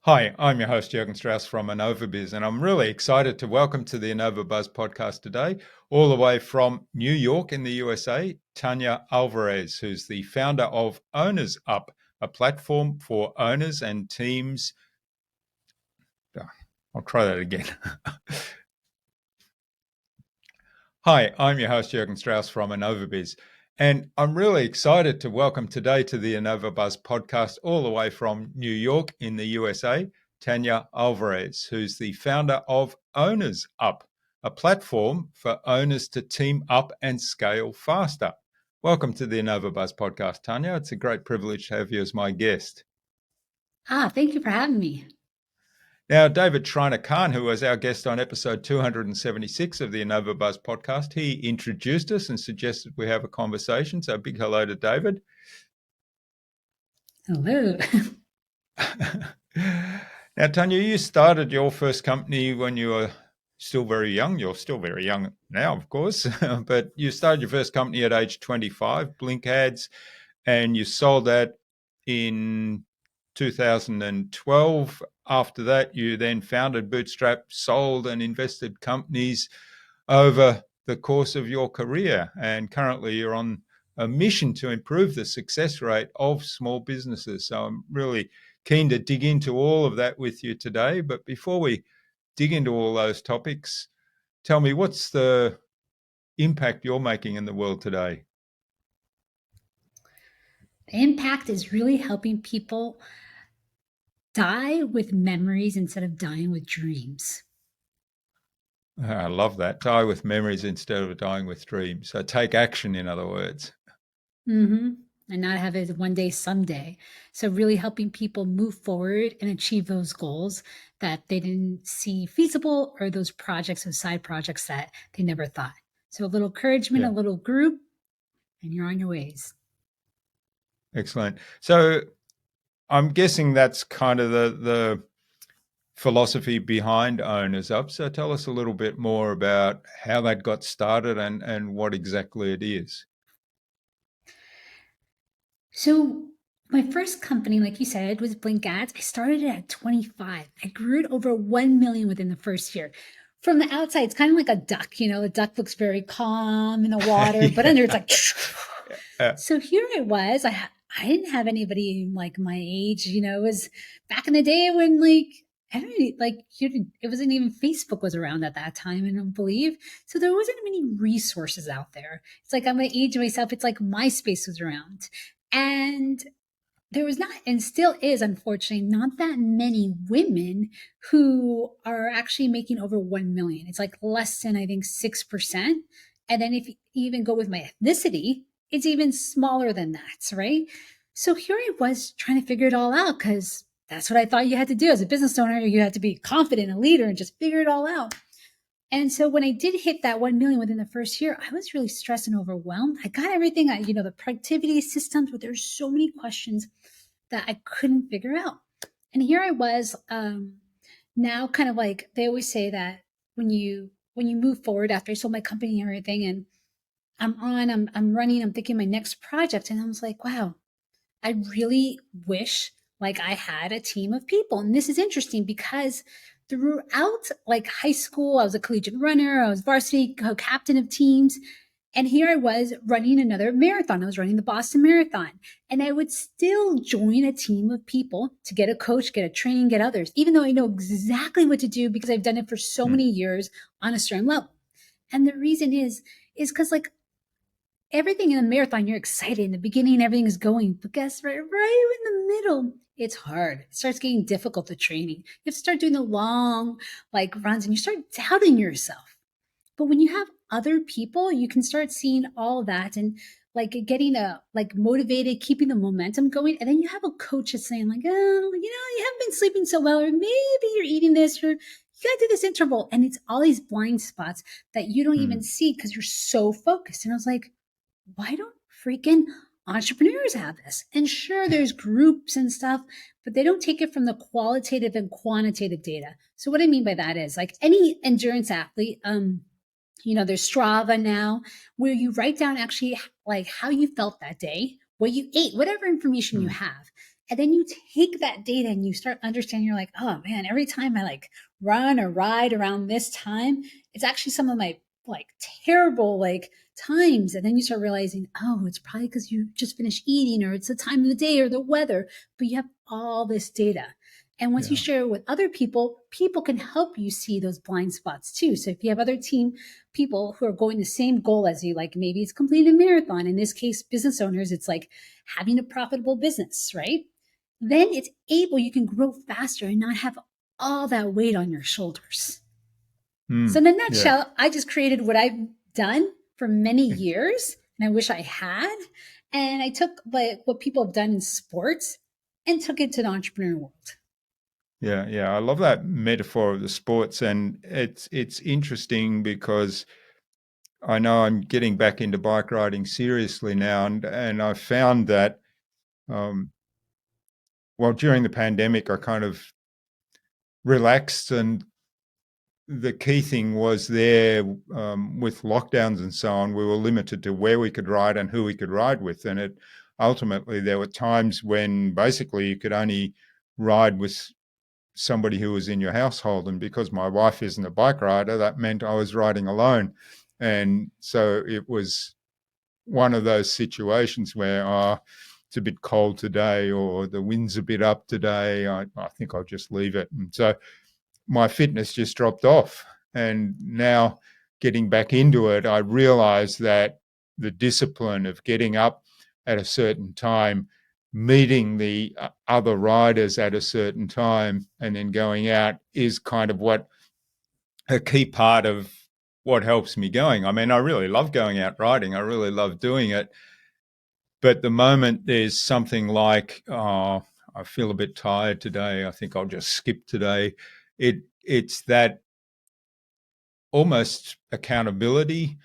Hi, I'm your host, Jürgen Strauss from Innova.Buzz, and I'm really excited to welcome to the Innova.Buzz podcast today, all the way from New York in the USA, Tanya Alvarez, who's the founder of OwnersUp, a platform for owners and teams. I'll try that again. Hi, I'm your host, Jürgen Strauss from Innova.Buzz, and I'm really excited to welcome today to the Innova.Buzz podcast, all the way from New York in the USA, Tanya Alvarez, who's the founder of OwnersUp, a platform for owners to team up and scale faster. Welcome to the Innova.Buzz podcast, Tanya. It's a great privilege to have you as my guest. Thank you for having me. Now, David Shriner-Khan, who was our guest on episode 276 of the Innova.Buzz podcast, he introduced us and suggested we have a conversation. So big hello to David. Hello. Now, Tanya, you started your first company when you were still very young. You're still very young now, of course, but you started your first company at age 25, Blink Ads, and you sold that in 2012. After that, you then founded Bootstrap, sold and invested companies over the course of your career. And currently you're on a mission to improve the success rate of small businesses. So I'm really keen to dig into all of that with you today. But before we dig into all those topics, tell me, what's the impact you're making in the world today? The impact is really helping people die with memories instead of dying with dreams. I love that. Die with memories instead of dying with dreams. So take action, in other words. And not have it one day, someday. So, really helping people move forward and achieve those goals that they didn't see feasible, or those projects or side projects that they never thought. So, a little encouragement, Yeah, a little group, and you're on your ways. excellent. So I'm guessing that's kind of the philosophy behind OwnersUp. So tell us a little bit more about how that got started and what exactly it is. So my first company, like you said, was Blink Ads. I started it at 25. I grew it over 1 million within the first year. From the outside, it's kind of like a duck. The duck looks very calm in the water, but Yeah. under it's like. Yeah. So here I was. I didn't have anybody like my age. It was back in the day when it wasn't even Facebook was around at that time, I don't believe. So there wasn't many resources out there. It's like I'm my age myself. It's like MySpace was around. And there was not, and still is, unfortunately, not that many women who are actually making over 1 million. It's like less than, I think, 6%. And then if you even go with my ethnicity, it's even smaller than that, right? So here I was trying to figure it all out, because that's what I thought you had to do as a business owner. You had to be confident, a leader, and just figure it all out. And so when I did hit that 1 million within the first year, I was really stressed and overwhelmed. I got everything, the productivity systems, but there's so many questions that I couldn't figure out. And here I was, now kind of like they always say that when you move forward after I sold my company and everything, and I'm running, I'm thinking my next project, and I was like, wow, I really wish like I had a team of people. And this is interesting because throughout like high school, I was a collegiate runner, I was varsity co-captain of teams. And here I was running another marathon. I was running the Boston Marathon. And I would still join a team of people to get a coach, get a training, get others, even though I know exactly what to do because I've done it for so Mm. many years on a certain level. And the reason is because like everything in the marathon, you're excited. In the beginning, everything is going. But guess right in the middle, it's hard. It starts getting difficult, the training. You have to start doing the long like runs and you start doubting yourself. But when you have other people, you can start seeing all that and like getting like motivated, keeping the momentum going. And then you have a coach that's saying like, oh, you haven't been sleeping so well, or maybe you're eating this, or you got to do this interval. And it's all these blind spots that you don't even Mm. see because you're so focused. And I was like, why don't freaking entrepreneurs have this? And sure, there's groups and stuff, but they don't take it from the qualitative and quantitative data. So what I mean by that is like any endurance athlete, there's Strava now, where you write down actually like how you felt that day, what you ate, whatever information you Mm. have. And then you take that data and you start understanding, you're like, oh man, every time I like run or ride around this time, it's actually some of my like terrible like times. And then you start realizing, oh, it's probably because you just finished eating, or it's the time of the day or the weather, but you have all this data. And once you Yeah. share it with other people, people can help you see those blind spots too. So if you have other team people who are going the same goal as you, like maybe it's completing a marathon, in this case, business owners, it's like having a profitable business, right? Then it's able, you can grow faster and not have all that weight on your shoulders. So, in a Yeah. nutshell, I just created what I've done for many years, and I wish I had. And I took like what people have done in sports and took it to the entrepreneur world. Yeah, yeah, I love that metaphor of the sports, and it's interesting because I know I'm getting back into bike riding seriously now, and I found that um, well, during the pandemic, I kind of relaxed, and the key thing was there with lockdowns and so on, we were limited to where we could ride and who we could ride with, and it ultimately there were times when basically you could only ride with somebody who was in your household. And because my wife isn't a bike rider, that meant I was riding alone. And so it was one of those situations where, it's a bit cold today, or the wind's a bit up today. I think I'll just leave it. And so my fitness just dropped off. And now getting back into it, I realized that the discipline of getting up at a certain time, meeting the other riders at a certain time, and then going out is kind of what a key part of what helps me going. I mean, I really love going out riding. I really love doing it. But the moment there's something like, oh, I feel a bit tired today, I think I'll just skip today. It's that almost accountability.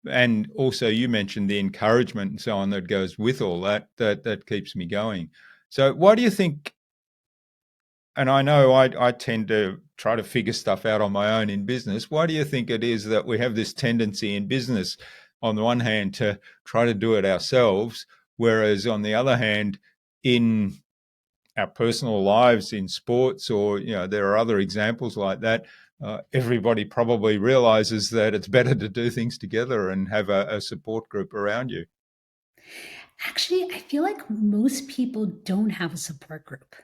And also you mentioned the encouragement and so on that goes with all that keeps me going. So why do you think, and I know I tend to try to figure stuff out on my own in business, why do you think it is that we have this tendency in business, on the one hand, to try to do it ourselves, whereas on the other hand, in our personal lives, in sports, or there are other examples like that, everybody probably realizes that it's better to do things together and have a support group around you. Actually, I feel like most people don't have a support group.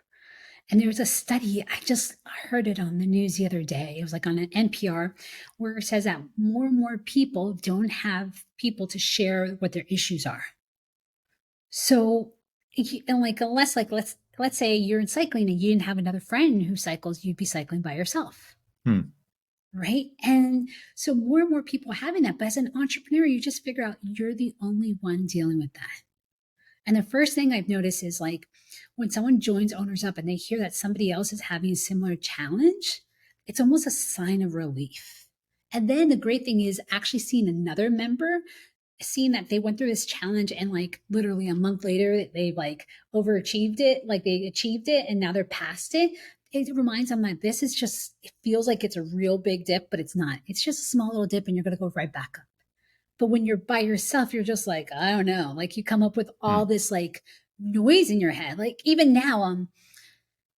And there was a study, I just heard it on the news the other day. It was like on an NPR, where it says that more and more people don't have people to share what their issues are. So, and like, unless like, let's say you're in cycling and you didn't have another friend who cycles, you'd be cycling by yourself. Hmm. Right. And so more and more people are having that. But as an entrepreneur, you just figure out you're the only one dealing with that. And the first thing I've noticed is like when someone joins OwnersUp and they hear that somebody else is having a similar challenge, it's almost a sign of relief. And then the great thing is actually seeing another member, seeing that they went through this challenge and like literally a month later, they like overachieved it, like they achieved it and now they're past it. It reminds them that this is just, it feels like it's a real big dip, but it's not. It's just a small little dip and you're going to go right back up. But when you're by yourself, you're just like, I don't know, like you come up with all Hmm. this like noise in your head. Like even now,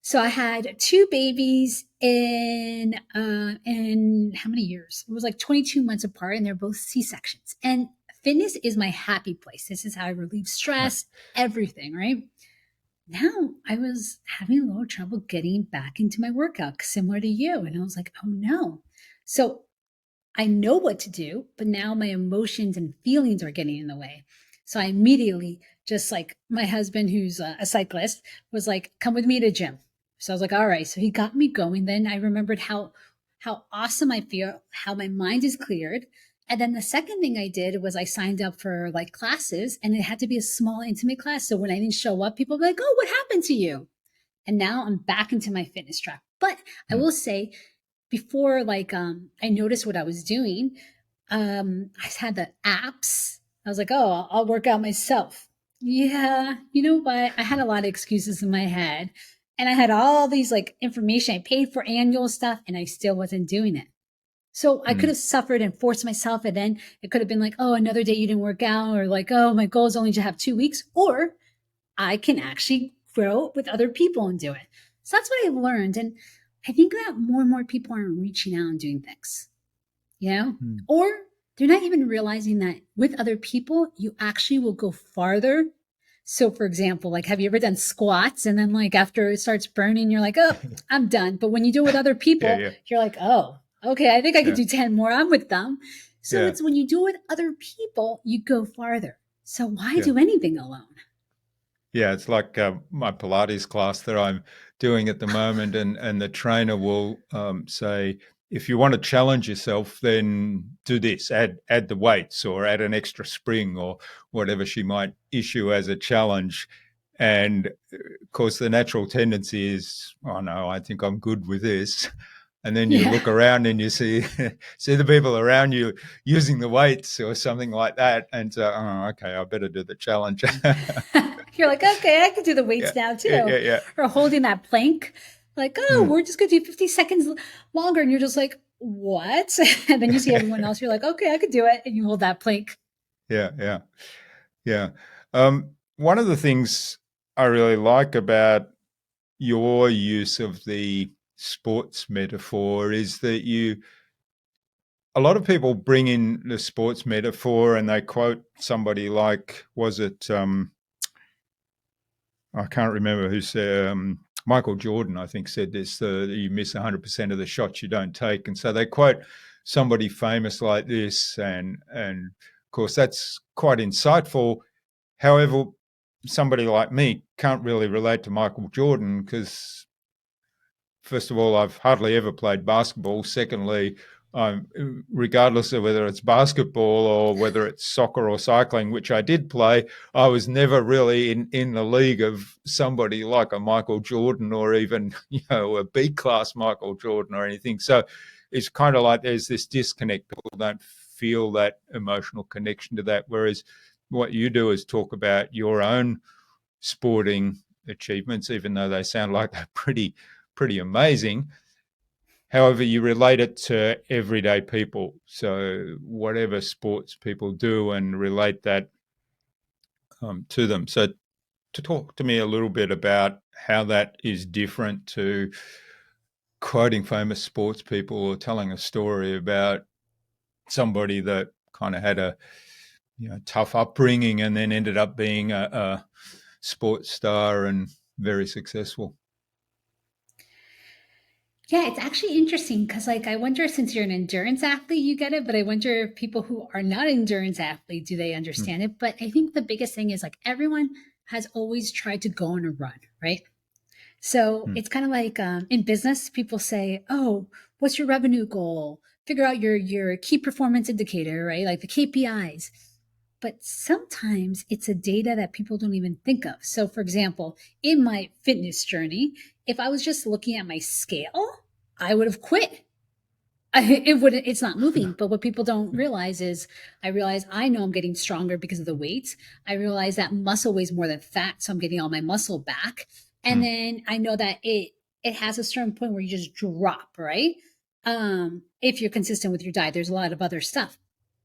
so I had two babies in how many years? It was like 22 months apart, and they're both C-sections. And fitness is my happy place. This is how I relieve stress, everything, right? Now I was having a little trouble getting back into my workout, similar to you. And I was like, oh no. So I know what to do, but now my emotions and feelings are getting in the way. So I immediately, just like my husband, who's a cyclist, was like, "Come with me to gym." So I was like, "All right." So he got me going. Then I remembered how awesome I feel, how my mind is cleared. And then the second thing I did was I signed up for like classes, and it had to be a small, intimate class. So when I didn't show up, people were like, "Oh, what happened to you?" And now I'm back into my fitness track. But I Hmm. will say, before like I noticed what I was doing, I had the apps. I was like, oh, I'll work out myself. Yeah, you know what? I had a lot of excuses in my head. And I had all these like information. I paid for annual stuff and I still wasn't doing it. So I could Hmm. have suffered and forced myself. And then it could have been like, oh, another day you didn't work out, or like, oh, my goal is only to have 2 weeks. Or I can actually grow with other people and do it. So that's what I've learned. And I think that more and more people are reaching out and doing things, you know, Mm. or they're not even realizing that with other people, you actually will go farther. So, for example, like, have you ever done squats? And then, like, after it starts burning, you're like, oh, I'm done. But when you do it with other Yeah, people, yeah, you're like, oh, okay, I think I could yeah, do 10 more. I'm with them. So, yeah, it's when you do it with other people, you go farther. So, why yeah. do anything alone? Yeah, it's like my Pilates class that I'm doing at the moment, and the trainer will say, if you want to challenge yourself, then do this: add the weights, or add an extra spring, or whatever she might issue as a challenge. And of course, the natural tendency is, oh no, I think I'm good with this. And then you Yeah. look around and you see see the people around you using the weights or something like that, and so, oh, okay, I better do the challenge. You're like, okay, I can do the Yeah, weights now yeah, too. yeah, yeah. Or holding that plank, like, oh, Mm, we're just going to do 50 seconds longer. And you're just like, what? And then you see everyone else. You're like, okay, I could do it. And you hold that plank. yeah, yeah, yeah. One of the things I really like about your use of the sports metaphor is that a lot of people bring in the sports metaphor and they quote somebody like, was it, I can't remember who said, Michael Jordan, I think, said this, you miss 100% of the shots you don't take. And so they quote somebody famous like this. And of course, that's quite insightful. However, somebody like me can't really relate to Michael Jordan because, first of all, I've hardly ever played basketball. Secondly, regardless of whether it's basketball or whether it's soccer or cycling, which I did play, I was never really in the league of somebody like a Michael Jordan or even a B class Michael Jordan or anything. So it's kind of like there's this disconnect. People don't feel that emotional connection to that. Whereas what you do is talk about your own sporting achievements, even though they sound like they're pretty amazing. However, you relate it to everyday people. So whatever sports people do and relate that to them. So to talk to me a little bit about how that is different to quoting famous sports people or telling a story about somebody that kind of had a tough upbringing and then ended up being a sports star and very successful. Yeah, it's actually interesting because, like, I wonder, since you're an endurance athlete, you get it, but I wonder if people who are not endurance athletes, do they Mm, understand it? But I think the biggest thing is, like, everyone has always tried to go on a run, right? So mm, it's kind of like, in business, people say, "Oh, what's your revenue goal? Figure out your key performance indicator, right? Like the KPIs." But sometimes it's a data that people don't even think of. So, for example, in my fitness journey, if I was just looking at my scale, I would have quit. It wouldn't. It's not moving. But what people don't realize is, I realize I know I'm getting stronger because of the weights. I realize that muscle weighs more than fat, so I'm getting all my muscle back. And mm, then I know that it has a certain point where you just drop, right? If you're consistent with your diet, there's a lot of other stuff.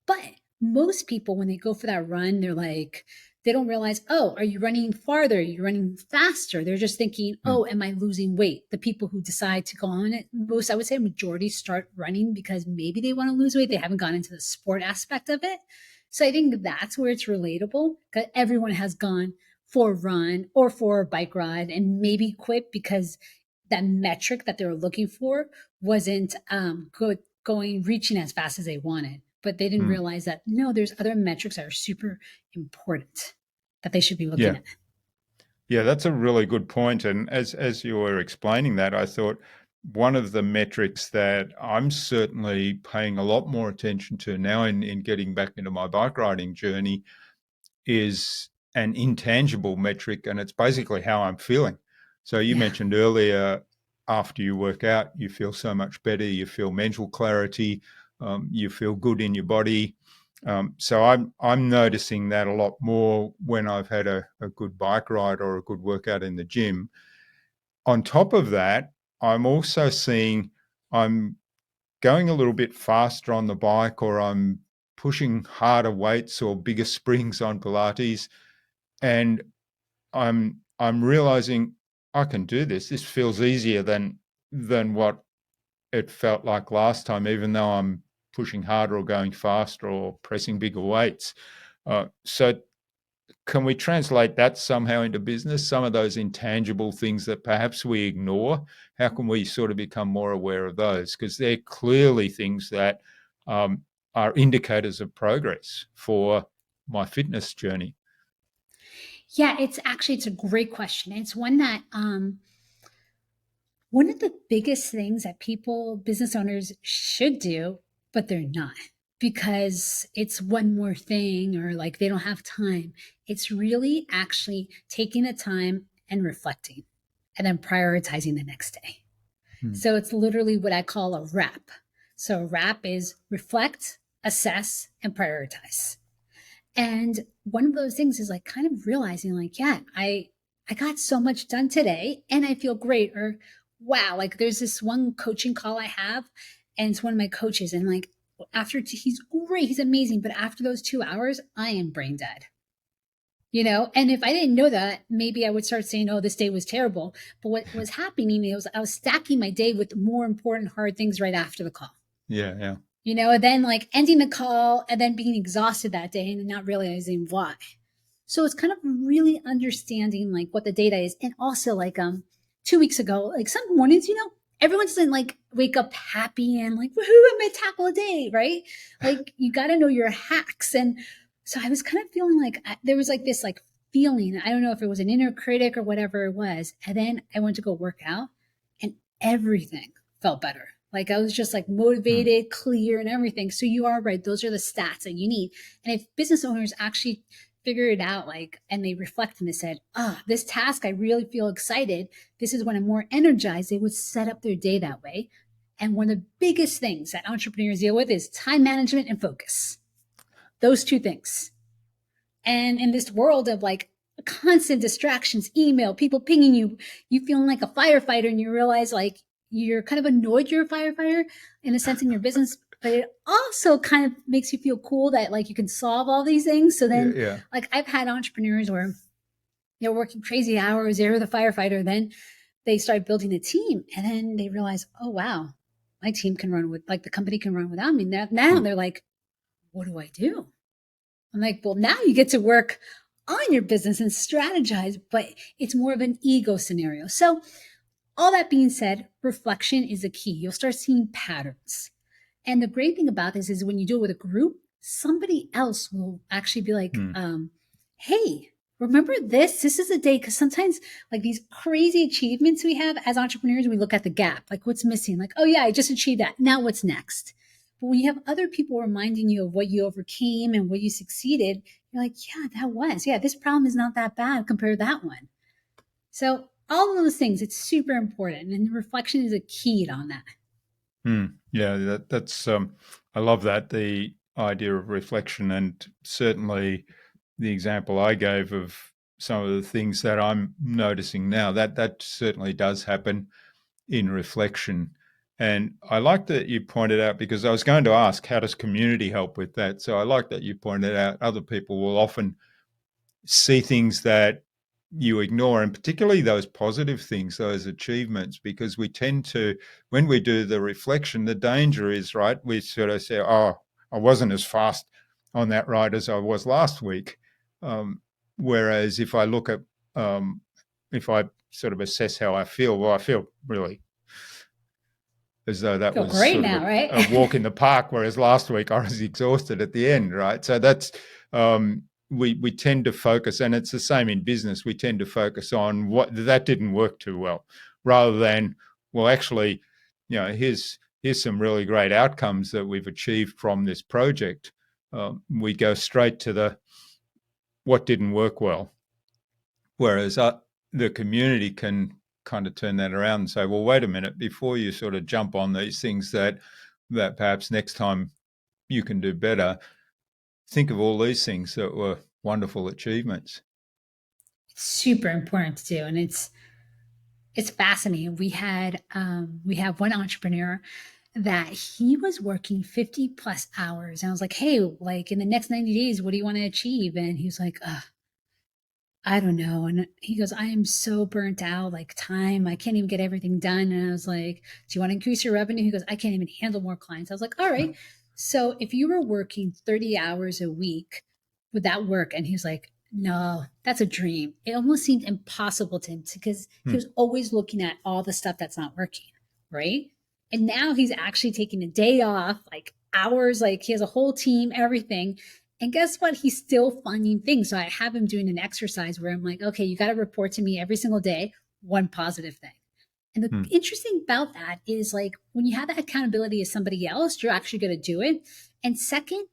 But most people, when they go for that run, they're like, they don't realize, oh, are you running farther? Are you running faster? They're just thinking, mm, oh, am I losing weight? The people who decide to go on it, most, I would say, majority start running because maybe they want to lose weight. They haven't gone into the sport aspect of it. So I think that's where it's relatable because everyone has gone for a run or for a bike ride and maybe quit because that metric that they were looking for wasn't good, going, reaching as fast as they wanted. But they didn't mm. realize that, no, there's other metrics that are super important that they should be looking Yeah. at. Yeah, that's a really good point. And as you were explaining that, I thought one of the metrics that I'm certainly paying a lot more attention to now in getting back into my bike riding journey is an intangible metric, and it's basically how I'm feeling. So you Yeah. mentioned earlier, after you work out, you feel so much better, you feel mental clarity, you feel good in your body. So I'm noticing that a lot more when I've had a good bike ride or a good workout in the gym. On top of that, I'm also seeing I'm going a little bit faster on the bike, or I'm pushing harder weights or bigger springs on Pilates. And I'm realizing I can do this. This feels easier than what it felt like last time, even though I'm pushing harder or going faster or pressing bigger weights. So can we translate that somehow into business? Some of those intangible things that perhaps we ignore, how can we sort of become more aware of those? Because they're clearly things that are indicators of progress for my fitness journey. Yeah, it's a great question. It's one that one of the biggest things that people, business owners should do, but they're not because it's one more thing or like they don't have time. It's really actually taking the time and reflecting and then prioritizing the next day. Hmm. So it's literally what I call a wrap. So a wrap is reflect, assess, and prioritize. And one of those things is like kind of realizing like, yeah, I got so much done today and I feel great. Or wow, like there's this one coaching call I have, and it's one of my coaches, and like he's great, he's amazing, but after those 2 hours, I am brain dead. And if I didn't know that, maybe I would start saying, oh, this day was terrible. But what was happening was I was stacking my day with more important, hard things right after the call. Yeah, yeah. And then like ending the call and then being exhausted that day and not realizing why. So it's kind of really understanding like what the data is. And also like 2 weeks ago, like some mornings, everyone doesn't like wake up happy and like, woohoo, I'm gonna tackle a day, right? Like you gotta know your hacks. And so I was kind of feeling like there was like this like feeling. I don't know if it was an inner critic or whatever it was. And then I went to go work out and everything felt better. Like I was just like Hmm. motivated, clear, and everything. So you are right. Those are the stats that you need. And if business owners actually figure it out, like, and they reflect and they said, this task, I really feel excited. This is when I'm more energized. They would set up their day that way. And one of the biggest things that entrepreneurs deal with is time management and focus. Those two things. And in this world of like constant distractions, email, people pinging you, you feeling like a firefighter and you realize like you're kind of annoyed you're a firefighter in a sense in your business, but it also kind of makes you feel cool that like you can solve all these things. So Yeah, then yeah. like I've had entrepreneurs where they're working crazy hours, they're the firefighter, then they start building a team and then they realize, oh wow, my team can run with like the company can run without me. Now Hmm. they're like, what do I do? I'm like, well, now you get to work on your business and strategize, but it's more of an ego scenario. So, all that being said, reflection is a key. You'll start seeing patterns. And the great thing about this is when you do it with a group, somebody else will actually be like, Hmm. hey, remember this? This is a day. Because sometimes, like these crazy achievements we have as entrepreneurs, we look at the gap, like what's missing. Like, oh, yeah, I just achieved that. Now what's next? But when you have other people reminding you of what you overcame and what you succeeded, you're like, yeah, that was. Yeah, this problem is not that bad compared to that one. So, all of those things, it's super important. And reflection is a key on that. Hmm. Yeah, that's I love that, the idea of reflection, and certainly the example I gave of some of the things that I'm noticing now, that certainly does happen in reflection. And I like that you pointed out, because I was going to ask, how does community help with that? So I like that you pointed out other people will often see things that you ignore, and particularly those positive things, those achievements, because we tend to, when we do the reflection, the danger is, right, we sort of say, oh, I wasn't as fast on that ride as I was last week. Whereas if I look at, if I sort of assess how I feel, well, I feel really as though that Feel was great sort of now, right? a walk in the park, whereas last week I was exhausted at the end, right? So that's we tend to focus, and it's the same in business. We tend to focus on what that didn't work too well, rather than, well, actually, here's some really great outcomes that we've achieved from this project. We go straight to the what didn't work well, whereas the community can kind of turn that around and say, well, wait a minute, before you sort of jump on these things that perhaps next time you can do better, think of all these things that were wonderful achievements. It's super important to do. And it's fascinating. We have one entrepreneur that he was working 50 plus hours. And I was like, hey, like in the next 90 days, what do you want to achieve? And he was like, I don't know. And he goes, I am so burnt out, like time, I can't even get everything done. And I was like, do you want to increase your revenue? He goes, I can't even handle more clients. I was like, all right. So if you were working 30 hours a week, would that work? And he was like, no, that's a dream. It almost seemed impossible to him because he Hmm. was always looking at all the stuff that's not working. Right. And now he's actually taking a day off, like hours, like he has a whole team, everything. And guess what? He's still finding things. So I have him doing an exercise where I'm like, okay, you got to report to me every single day, one positive thing. And the Hmm. interesting about that is like when you have that accountability as somebody else, you're actually going to do it. And second,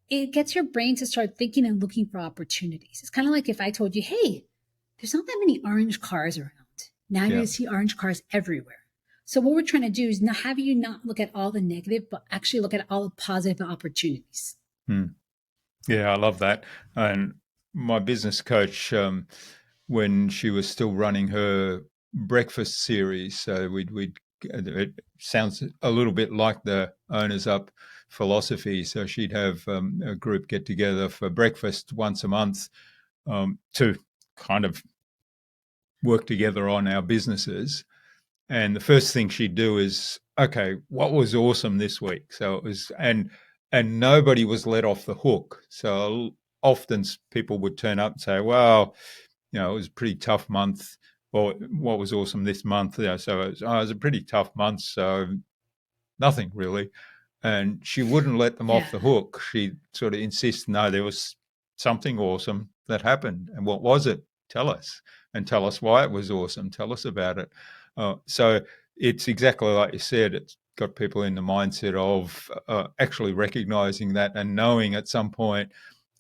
it gets your brain to start thinking and looking for opportunities. It's kind of like if I told you, hey, there's not that many orange cars around. Now you're Yeah. going to see orange cars everywhere. So what we're trying to do is not have you not look at all the negative, but actually look at all the positive opportunities. Hmm. Yeah, I love that. And my business coach, when she was still running her breakfast series, so we'd it sounds a little bit like the Owners Up philosophy. So she'd have a group get together for breakfast once a month to kind of work together on our businesses. And the first thing she'd do is, okay, what was awesome this week? So it was, and nobody was let off the hook. So often people would turn up and say, well, it was a pretty tough month. Or what was awesome this month? So it was a pretty tough month. So nothing really. And she wouldn't let them Yeah. off the hook. She sort of insists, no, there was something awesome that happened. And what was it? Tell us, and tell us why it was awesome. Tell us about it. So it's exactly like you said. It's got people in the mindset of actually recognizing that and knowing at some point,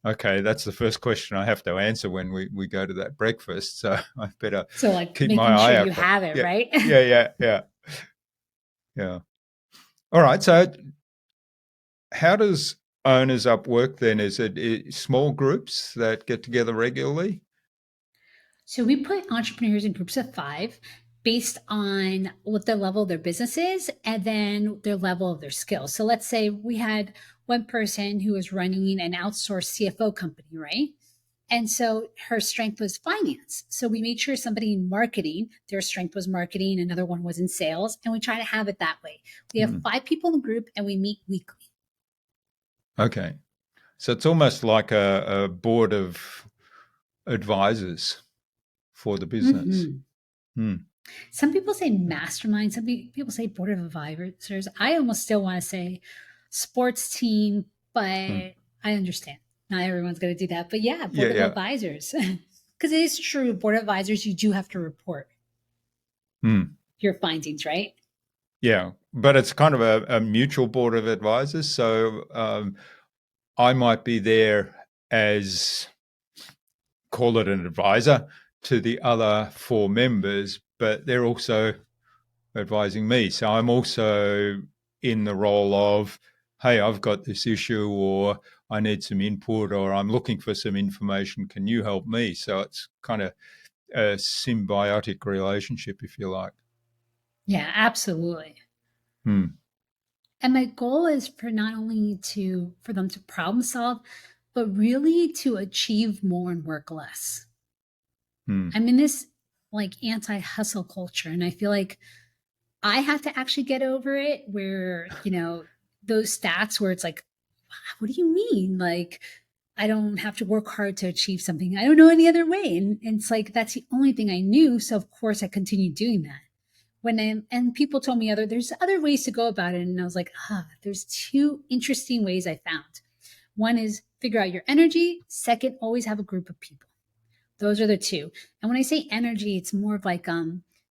okay, that's the first question I have to answer when we go to that breakfast. So I better So like keep my making eye sure out you for, have it, yeah, right? yeah, yeah, yeah, yeah. All right. So how does Owners Up work then? Is it small groups that get together regularly? So we put entrepreneurs in groups of 5 based on what the level of their business is and then their level of their skills. So let's say we had one person who was running an outsourced CFO company, right? And so her strength was finance. So we made sure somebody in marketing, their strength was marketing, another one was in sales, and we try to have it that way. We have Hmm. 5 people in the group and we meet weekly. Okay. So it's almost like a board of advisors for the business. Mhm. Hmm. Some people say mastermind, some people say board of advisors. I almost still want to say sports team, but Hmm. I understand. Not everyone's going to do that. But yeah, Yeah, board of yeah. advisors. Because it is true, board of advisors, you do have to report Hmm. your findings, right? Yeah. But it's kind of a mutual board of advisors. So I might be there as, call it an advisor to the other 4 members, but they're also advising me. So I'm also in the role of, hey, I've got this issue, or I need some input, or I'm looking for some information. Can you help me? So it's kind of a symbiotic relationship, if you like. Yeah, absolutely. Hmm. And my goal is for not only to for them to problem solve, but really to achieve more and work less. Hmm. I'm in this like anti-hustle culture, and I feel like I have to actually get over it where, those stats where it's like, what do you mean? Like, I don't have to work hard to achieve something. I don't know any other way. And it's like, that's the only thing I knew. So, of course, I continued doing that. And people told me there's other ways to go about it. And I was like, there's 2 interesting ways I found. One is figure out your energy. Second, always have a group of people. Those are the 2. And when I say energy, it's more of like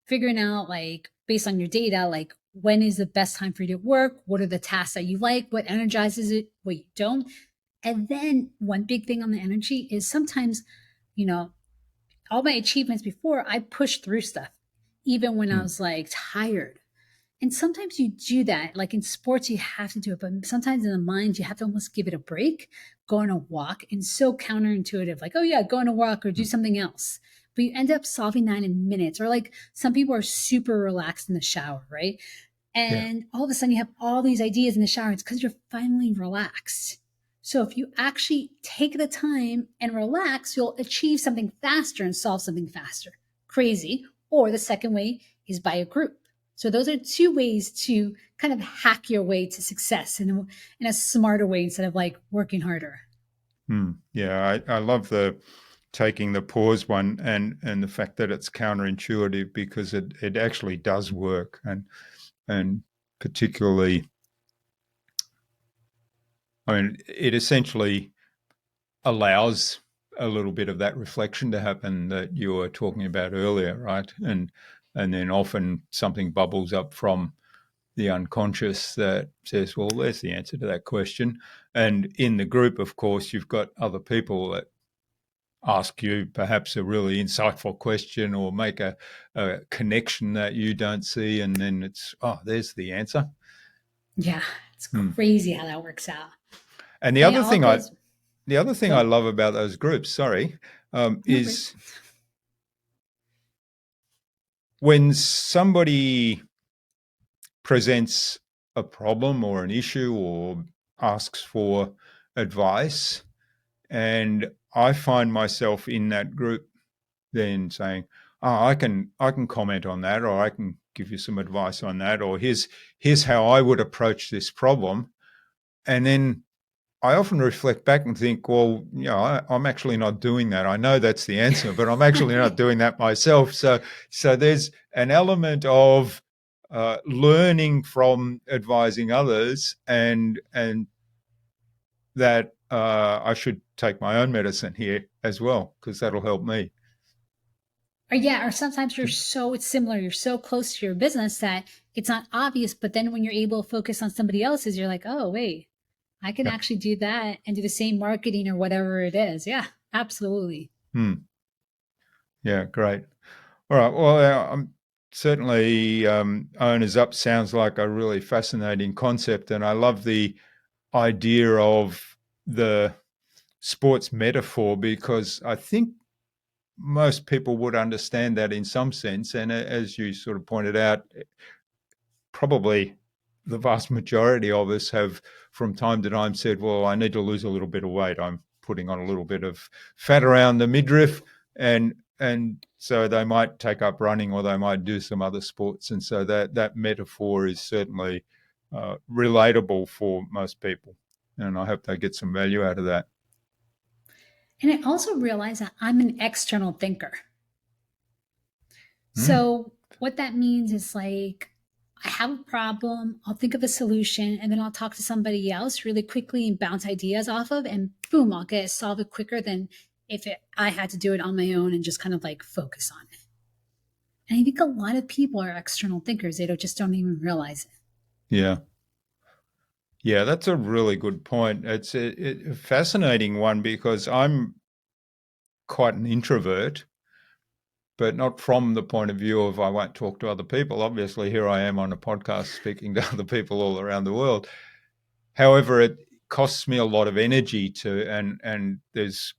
figuring out like based on your data, like when is the best time for you to work? What are the tasks that you like? What energizes it? What you don't? And then one big thing on the energy is sometimes, you know, all my achievements before, I pushed through stuff, even when I Hmm. was like tired. And sometimes you do that. Like in sports, you have to do it. But sometimes in the mind, you have to almost give it a break, go on a walk. And so counterintuitive, like, oh, yeah, go on a walk or do Hmm. something else. But you end up solving that in minutes. Or like some people are super relaxed in the shower, right? Yeah. And all of a sudden you have all these ideas in the shower. It's because you're finally relaxed. So if you actually take the time and relax, you'll achieve something faster and solve something faster. Crazy. Or the second way is by a group. So those are two ways to kind of hack your way to success in a smarter way instead of like working harder. Yeah, I love the taking the pause one and the fact that it's counterintuitive because it actually does work and particularly, I mean, it essentially allows a little bit of that reflection to happen that you were talking about earlier, right? And then often something bubbles up from the unconscious that says, well, there's the answer to that question. And in the group, of course, you've got other people that ask you perhaps a really insightful question or make a connection that you don't see. And then it's, oh, there's the answer. Yeah, it's Hmm. crazy how that works out. And And it all goes, the other thing I love about those groups, is when somebody presents a problem or an issue or asks for advice, and I find myself in that group then saying, "Oh, I can comment on that, or I can give you some advice on that, or here's how I would approach this problem," and then I often reflect back and think, well, I'm actually not doing that. I know that's the answer, but I'm actually not doing that myself. So there's an element of learning from advising others, and that I should take my own medicine here as well because that'll help me. or sometimes it's similar, you're so close to your business that it's not obvious, but then when you're able to focus on somebody else's, you're like, oh, wait, I can Yeah. actually do that and do the same marketing or whatever it is. Yeah, absolutely. Yeah, great. All right. Well, I'm certainly Owners Up sounds like a really fascinating concept, and I love the idea of the sports metaphor because I think most people would understand that in some sense. And as you sort of pointed out, probably the vast majority of us have from time to time said, well, I need to lose a little bit of weight. I'm putting on a little bit of fat around the midriff. And so they might take up running or they might do some other sports. And so that metaphor is certainly relatable for most people. And I hope they get some value out of that. And I also realize that I'm an external thinker. Mm. So what that means is like I have a problem, I'll think of a solution, and then I'll talk to somebody else really quickly and bounce ideas off of, and boom, I'll get it solve it quicker than I had to do it on my own and just kind of like focus on it. And I think a lot of people are external thinkers. They don't even realize it. Yeah. Yeah, that's a really good point. It's a fascinating one because I'm quite an introvert, but not from the point of view of I won't talk to other people. Obviously, here I am on a podcast speaking to other people all around the world. However, it costs me a lot of energy and there's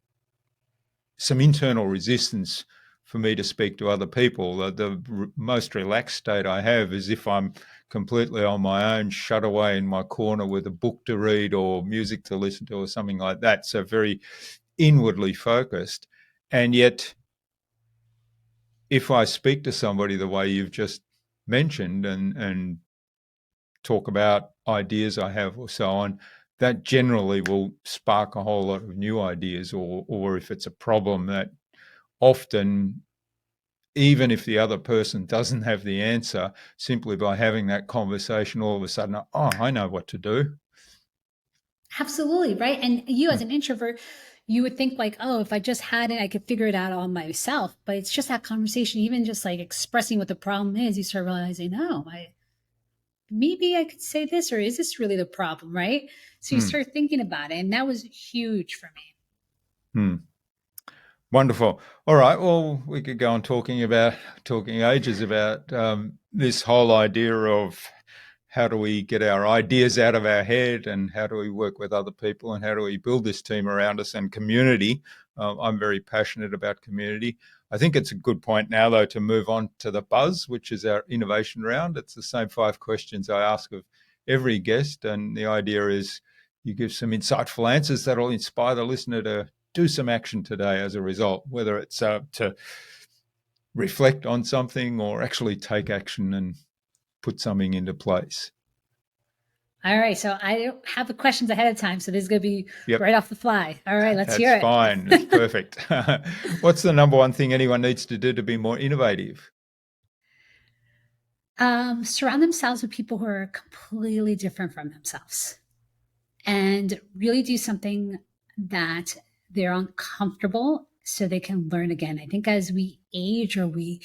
some internal resistance for me to speak to other people. The most relaxed state I have is if I'm completely on my own, shut away in my corner with a book to read or music to listen to or something like that. So very inwardly focused. And yet, if I speak to somebody the way you've just mentioned and talk about ideas I have or so on, that generally will spark a whole lot of new ideas. Or if it's a problem that often, even if the other person doesn't have the answer, simply by having that conversation, all of a sudden, oh, I know what to do. Absolutely, right? And you Hmm. as an introvert, you would think like, oh, if I just had it, I could figure it out all myself. But it's just that conversation, even just like expressing what the problem is, you start realizing, no, maybe I could say this, or is this really the problem, right? So you Hmm. start thinking about it. And that was huge for me. Hmm. Wonderful. All right. Well, we could go on talking ages about this whole idea of how do we get our ideas out of our head and how do we work with other people and how do we build this team around us and community. I'm very passionate about community. I think it's a good point now, though, to move on to the buzz, which is our innovation round. It's the same 5 questions I ask of every guest. And the idea is you give some insightful answers that'll inspire the listener to do some action today as a result, whether it's to reflect on something or actually take action and put something into place. All right. So I don't have the questions ahead of time. So this is going to be Yep. right off the fly. All right. Let's That's hear it. fine. That's perfect. What's the number one thing anyone needs to do to be more innovative? Surround themselves with people who are completely different from themselves and really do something that they're uncomfortable so they can learn again. I think as we age or we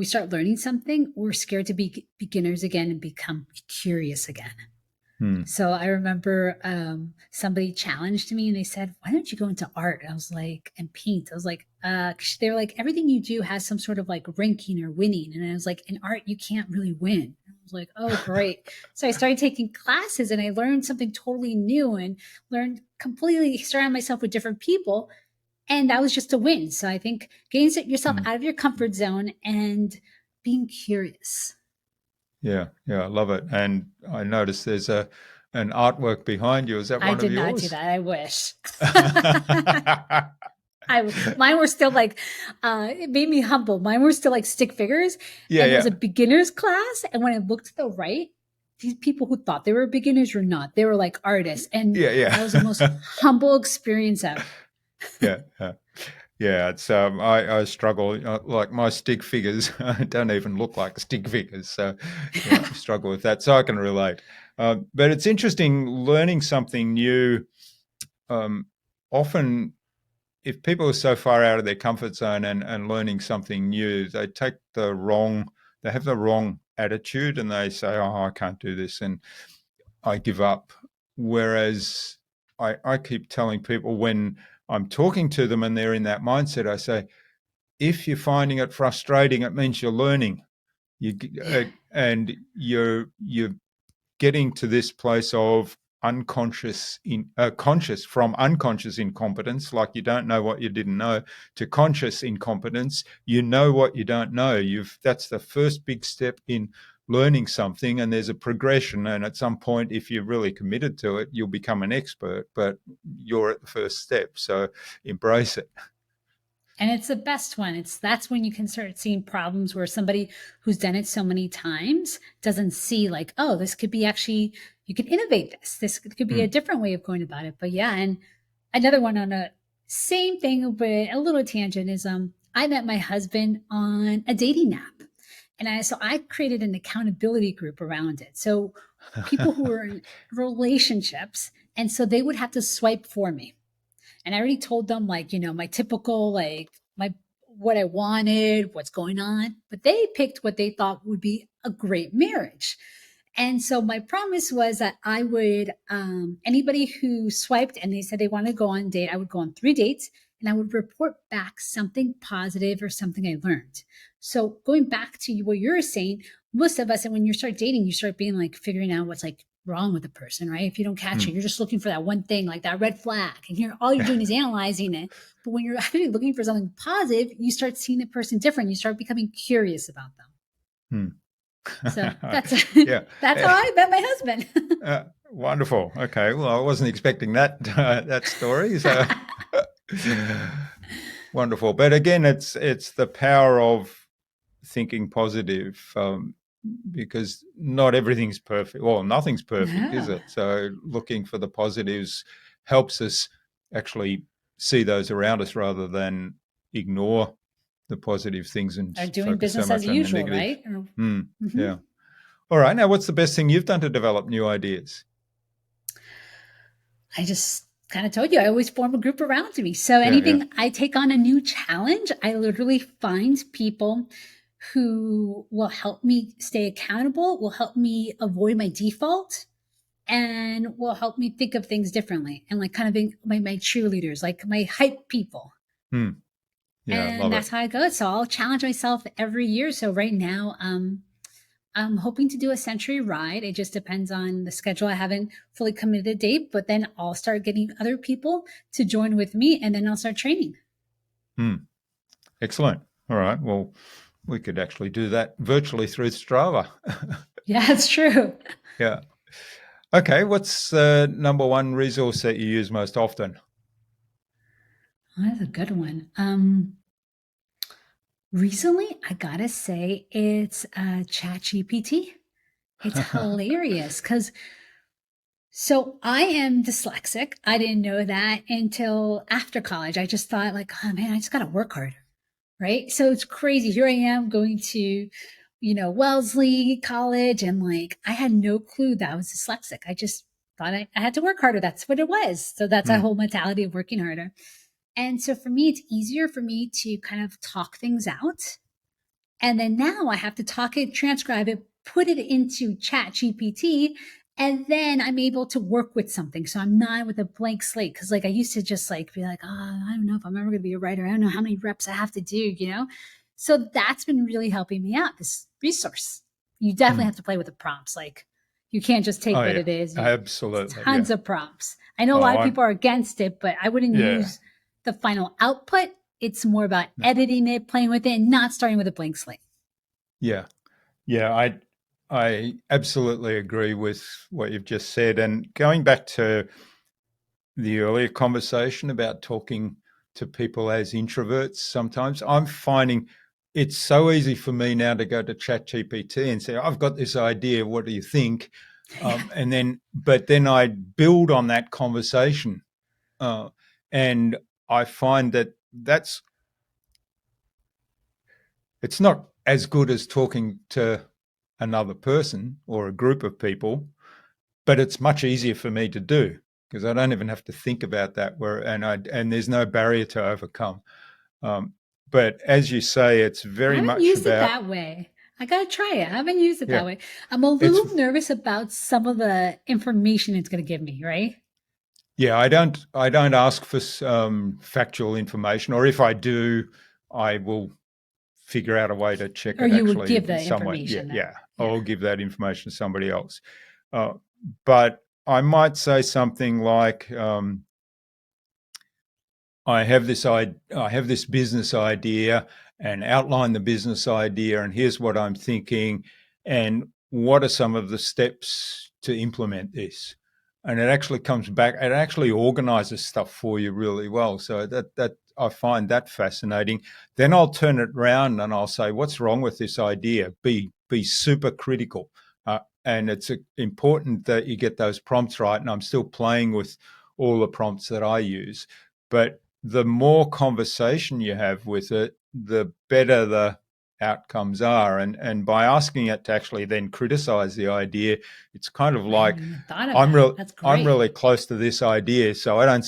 start learning something, we're scared to be beginners again and become curious again. So I remember somebody challenged me and they said, why don't you go into art? And I was like, and paint. I was like, they were like, everything you do has some sort of like ranking or winning. And I was like, in art, you can't really win. I was like, oh, great. So I started taking classes and I learned something totally new and learned completely, surround myself with different people. And that was just a win. So I think getting yourself out of your comfort zone and being curious. Yeah, I love it. And I noticed there's an artwork behind you. Is that one of yours? I did not do that. I wish. Mine were still like, it made me humble. Mine were still like stick figures. Yeah, and it was a beginner's class. And when I looked to the right, these people who thought they were beginners were not. They were like artists. And that was the most humble experience ever. Yeah, it's I struggle, like my stick figures don't even look like stick figures, so I struggle with that. So I can relate. But it's interesting learning something new. Often, if people are so far out of their comfort zone and learning something new, they have the wrong attitude and they say, "Oh, I can't do this," and I give up. Whereas I keep telling people when I'm talking to them and they're in that mindset, I say, if you're finding it frustrating, it means you're learning. And you're getting to this place of conscious from unconscious incompetence, like you don't know what you didn't know, to conscious incompetence. You know what you don't know. That's the first big step in learning something, and there's a progression, and at some point, if you're really committed to it, you'll become an expert, but you're at the first step, so embrace it. And it's the best one. That's when you can start seeing problems where somebody who's done it so many times doesn't see like, oh, this could be actually, you can innovate this. This could be a different way of going about it. But yeah, and another one on a same thing, but a little tangent is I met my husband on a dating app. And so I created an accountability group around it. So people who were in relationships, and so they would have to swipe for me. And I already told them like, my typical, like what I wanted, what's going on, but they picked what they thought would be a great marriage. And so my promise was that I would, anybody who swiped and they said they wanted to go on a date, I would go on 3 dates and I would report back something positive or something I learned. So going back to what you're saying, most of us, and when you start dating, you start being like figuring out what's like wrong with the person, right? If you don't catch it, you're just looking for that one thing, like that red flag, and all you're doing is analyzing it. But when you're actually looking for something positive, you start seeing the person different. You start becoming curious about them. So that's that's how I met my husband. Wonderful. Okay, well, I wasn't expecting that story. So wonderful. But again, it's the power of thinking positive. Because not everything's perfect. Well, nothing's perfect, is it? So looking for the positives helps us actually see those around us rather than ignore the positive things and are doing business as usual, right? Yeah. All right. Now, what's the best thing you've done to develop new ideas? I just kind of told you, I always form a group around me. So anything I take on a new challenge, I literally find people who will help me stay accountable, will help me avoid my default, and will help me think of things differently. And like kind of being my cheerleaders, like my hype people. Yeah, and that's how I go. So I'll challenge myself every year. So right now, I'm hoping to do a century ride. It just depends on the schedule. I haven't fully committed a date, but then I'll start getting other people to join with me and then I'll start training. Excellent. All right. Well, we could actually do that virtually through Strava. Yeah, it's true. Yeah. Okay, what's the number one resource that you use most often? Oh, that's a good one. Recently, I gotta say, it's ChatGPT. It's hilarious because so I am dyslexic. I didn't know that until after college. I just thought like, oh man, I just gotta work harder, right? So it's crazy. Here I am going to, Wellesley College, and like I had no clue that I was dyslexic. I just thought I had to work harder. That's what it was. So that's a Hmm. whole mentality of working harder. And so for me, it's easier for me to kind of talk things out. And then now I have to talk it, transcribe it, put it into Chat GPT, and then I'm able to work with something. So I'm not with a blank slate. Cause like I used to just like be like, oh, I don't know if I'm ever gonna be a writer. I don't know how many reps I have to do. So that's been really helping me out, this resource. You definitely Hmm. have to play with the prompts. Like you can't just take Oh what yeah, it is. absolutely. Yeah. Tons of prompts. I know a lot Oh, of people are against it, but I wouldn't yeah, use the final output. It's more about no, editing it, playing with it, and not starting with a blank slate. yeah, yeah. I absolutely agree with what you've just said. And going back to the earlier conversation about talking to people as introverts, sometimes I'm finding it's so easy for me now to go to ChatGPT and say, "I've got this idea. What do you think?" Yeah. But then I build on that conversation, uh, and I find that that's it's not as good as talking to another person or a group of people, but it's much easier for me to do because I don't even have to think about that. And there's no barrier to overcome. Um, but as you say, it's I very haven't much used it about that way. I gotta try it. I haven't used it yeah. that way. I'm a It's little nervous about some of the information it's gonna give me, right? yeah. I don't ask for factual information, or if I do, I will figure out a way to check Or it you would actually give the somewhere. Yeah, information then. yeah. Yeah. I'll give that information to somebody else. Uh, but I might say something like, I have this business idea, and outline the business idea, and here's what I'm thinking, and what are some of the steps to implement this. And it actually comes back. It actually organizes stuff for you really well. So that I find that fascinating. Then I'll turn it around and I'll say, "What's wrong with this idea?" Be super critical, and it's important that you get those prompts right. And I'm still playing with all the prompts that I use, but the more conversation you have with it, the better the outcomes are. And by asking it to actually then criticize the idea, it's kind of I like haven't even thought of I'm that. real That's I'm great. really close to this idea, so I don't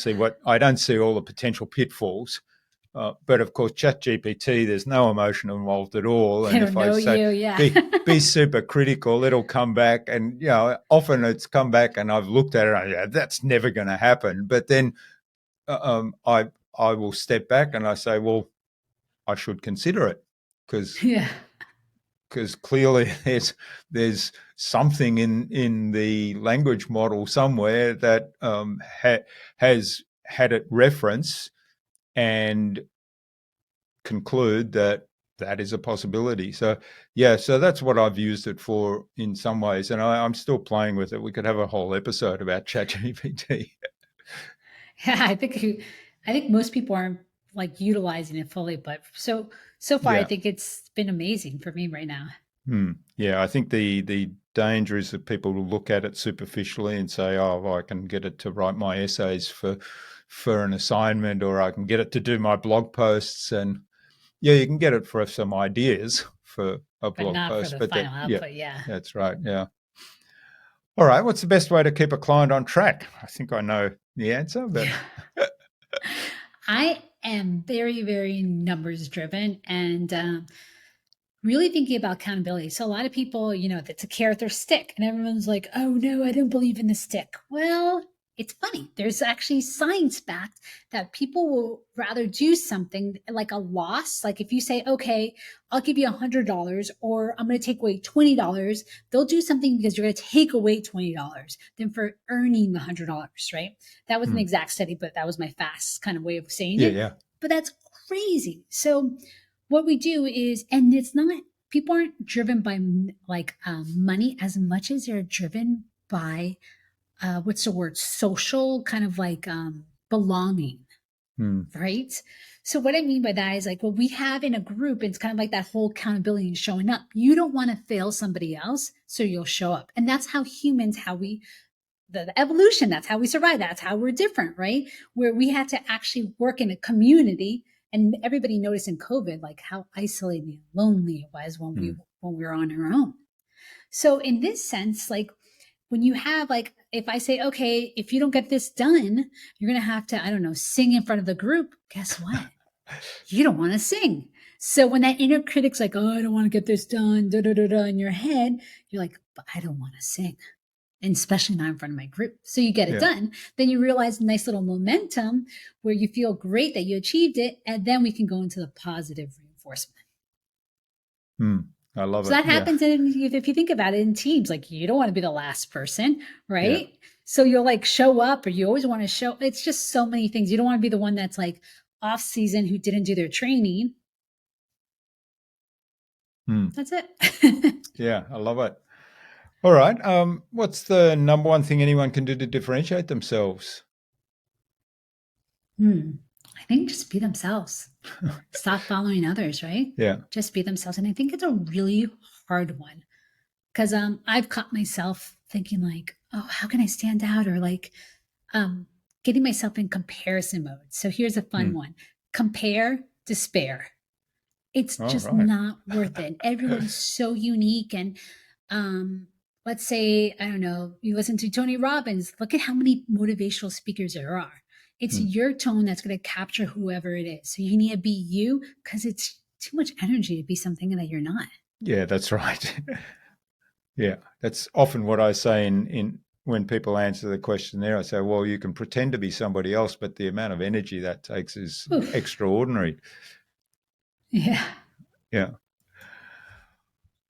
see all the potential pitfalls. But of course, ChatGPT, there's no emotion involved at all. They And don't if I know say you, yeah. be super critical, it'll come back, and often it's come back, and I've looked at it, and that's never going to happen. But then I will step back and I say, well, I should consider it because Yeah. clearly there's something in the language model somewhere that has had it reference and conclude that that is a possibility. So yeah, so that's what I've used it for in some ways, and I'm still playing with it. We could have a whole episode about ChatGPT. Yeah, I think most people aren't like utilizing it fully, but so far I Yeah. think it's been amazing for me right now. Yeah, I think the danger is that people will look at it superficially and say, "Oh, well, I can get it to write my essays for an assignment, or I can get it to do my blog posts." And yeah, you can get it for some ideas for a But blog not for post, the but that final yeah, output, yeah. that's right. Yeah. All right. What's the best way to keep a client on track? I think I know the answer, but Yeah. I am very, very numbers driven and really thinking about accountability. So a lot of people, that's a carrot or stick, and everyone's like, "Oh no, I don't believe in the stick." Well, it's funny. There's actually science backed that people will rather do something like a loss. Like if you say, "Okay, I'll give you $100," or "I'm going to take away $20," they'll do something because you're going to take away $20 than for earning the $100. Right? That was an hmm, exact study, but that was my fast kind of way of saying yeah, it. yeah. But that's crazy. So what we do is, and it's not, people aren't driven by like money as much as they're driven by what's the word? Social kind of like belonging, right? So what I mean by that is like what we have in a group, it's kind of like that whole accountability and showing up. You don't want to fail somebody else, so you'll show up. And that's how humans, the evolution, that's how we survive. That's how we're different, right? Where we had to actually work in a community, and everybody noticed in COVID, like how isolated and lonely it was when we were on our own. So in this sense, like when you have like, if I say, okay, if you don't get this done, you're going to have to, I don't know, sing in front of the group. Guess what? You don't want to sing. So when that inner critic's like, oh, I don't want to get this done, da da da da, in your head, you're like, but I don't want to sing. And especially not in front of my group. So you get it done. Then you realize a nice little momentum where you feel great that you achieved it. And then we can go into the positive reinforcement. I love it. So that happens if you think about it in teams, like you don't want to be the last person, right? Yeah. So you'll like show up, or you always want to show. It's just so many things. You don't want to be the one that's like off season who didn't do their training. That's it. Yeah, I love it. All right. What's the number one thing anyone can do to differentiate themselves? I think just be themselves. Stop following others, right? Yeah. Just be themselves. And I think it's a really hard one because I've caught myself thinking like, oh, how can I stand out? Or like getting myself in comparison mode. So here's a fun one. Compare, despair. It's just not worth it. Everyone's so unique. And let's say, I don't know, you listen to Tony Robbins. Look at how many motivational speakers there are. It's your tone that's going to capture whoever it is. So you need to be you, because it's too much energy to be something that you're not. Yeah, that's right. Yeah, that's often what I say in when people answer the question there. I say, well, you can pretend to be somebody else, but the amount of energy that takes is extraordinary. Yeah. Yeah.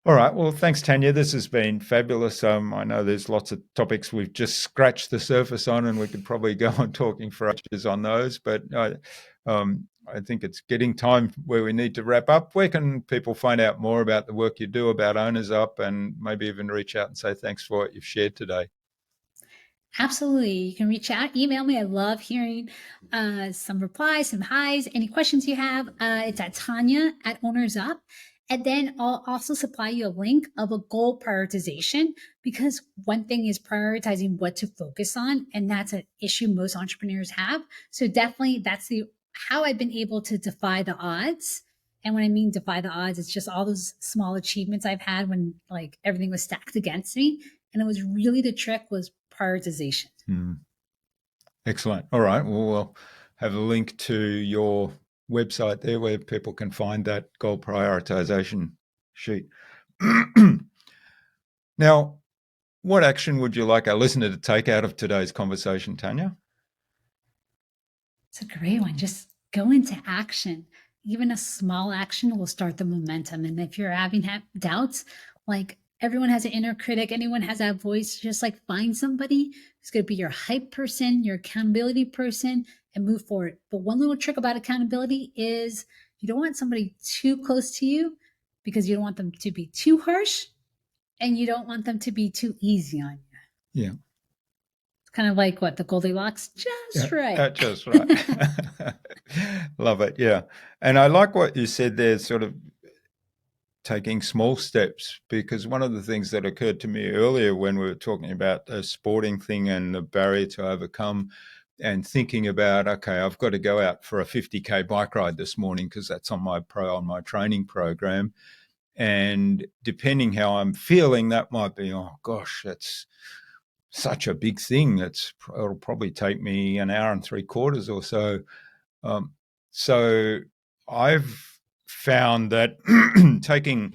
All right. Well, thanks, Tanya. This has been fabulous. I know there's lots of topics we've just scratched the surface on, and we could probably go on talking for ages on those. But I think it's getting time where we need to wrap up. Where can people find out more about the work you do, about OwnersUp, and maybe even reach out and say thanks for what you've shared today? Absolutely. You can reach out, email me. I love hearing some replies, some highs, any questions you have. It's at Tanya at OwnersUp. And then I'll also supply you a link of a goal prioritization, because one thing is prioritizing what to focus on. And that's an issue most entrepreneurs have. So definitely that's how I've been able to defy the odds. And when I mean defy the odds, it's just all those small achievements I've had when like everything was stacked against me. And it was really, the trick was prioritization. Excellent. All right. Well, we'll have a link to your website there where people can find that goal prioritization sheet. Now, what action would you like our listener to take out of today's conversation, Tanya? It's a great one. Just go into action. Even a small action will start the momentum. And if you're having doubts, like everyone has an inner critic, anyone has that voice, just like find somebody who's going to be your hype person, your accountability person, and move forward. But one little trick about accountability is you don't want somebody too close to you, because you don't want them to be too harsh, and you don't want them to be too easy on you. Yeah. It's kind of like what, the Goldilocks, just right. Just right. Love it. Yeah. And I like what you said there, sort of taking small steps, because one of the things that occurred to me earlier when we were talking about the sporting thing and the barrier to overcome, and thinking about, okay, I've got to go out for a 50K bike ride this morning because that's on my training program. And depending how I'm feeling, that might be, oh gosh, that's such a big thing. It'll probably take me an hour and 3/4 or so. So I've found that taking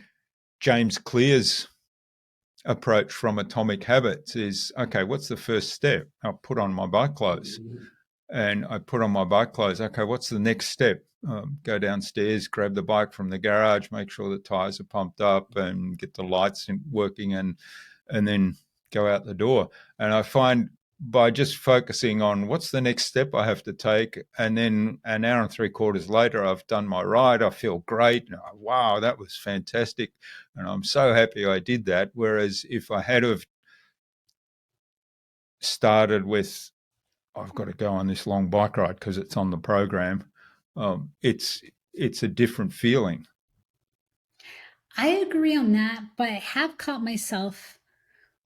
James Clear's approach from Atomic Habits is, okay, what's the first step? I'll put on my bike clothes. And I put on my bike clothes. Okay, what's the next step? Go downstairs, grab the bike from the garage, make sure the tires are pumped up and get the lights working, and then go out the door. And I find by just focusing on what's the next step I have to take, and then an hour and 3/4 later, I've done my ride. I feel great. Wow, that was fantastic. And I'm so happy I did that. Whereas if I had have started with, I've got to go on this long bike ride because it's on the program, it's a different feeling. I agree on that, but I have caught myself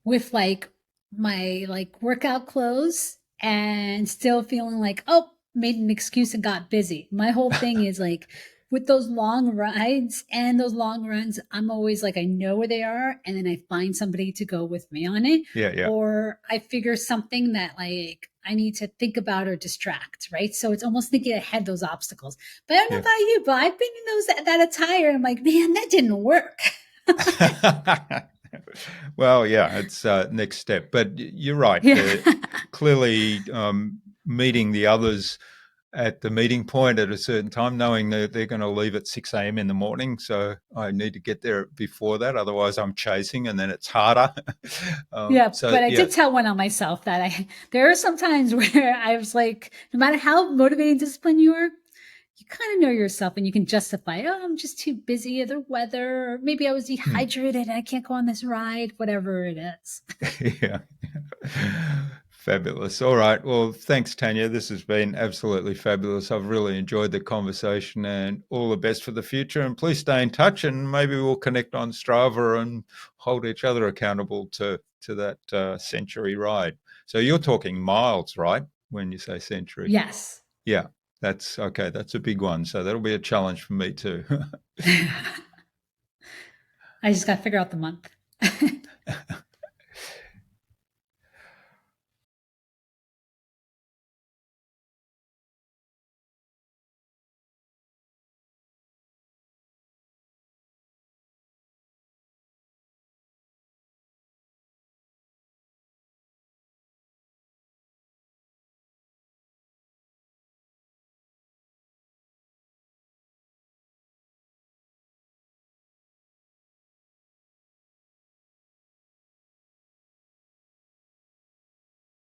with like my like workout clothes and still feeling like, oh, made an excuse and got busy. My whole thing is like with those long rides and those long runs, I'm always like, I know where they are. And then I find somebody to go with me on it. Yeah, yeah, Or I figure something that like I need to think about or distract, right? So it's almost thinking ahead those obstacles. But I don't know yeah. about you, but I've been in those that attire. I'm like, man, that didn't work. Well, yeah, it's next step. But you're right. Yeah. Clearly, meeting the others at the meeting point at a certain time, knowing that they're going to leave at 6 a.m. in the morning. So I need to get there before that. Otherwise, I'm chasing and then it's harder. Yeah, So, but I yeah, did tell one on myself that there are some times where I was like, no matter how motivated and disciplined you are, you kind of know yourself and you can justify, oh, I'm just too busy, or the weather, or maybe I was hmm, dehydrated and I can't go on this ride, whatever it is. yeah. Fabulous. All right. Well, thanks, Tanya. This has been absolutely fabulous. I've really enjoyed the conversation and all the best for the future. And please stay in touch and maybe we'll connect on Strava and hold each other accountable to that century ride. So you're talking miles, right? When you say century. Yes. Yeah, that's okay. That's a big one. So that'll be a challenge for me too. I just got to figure out the month.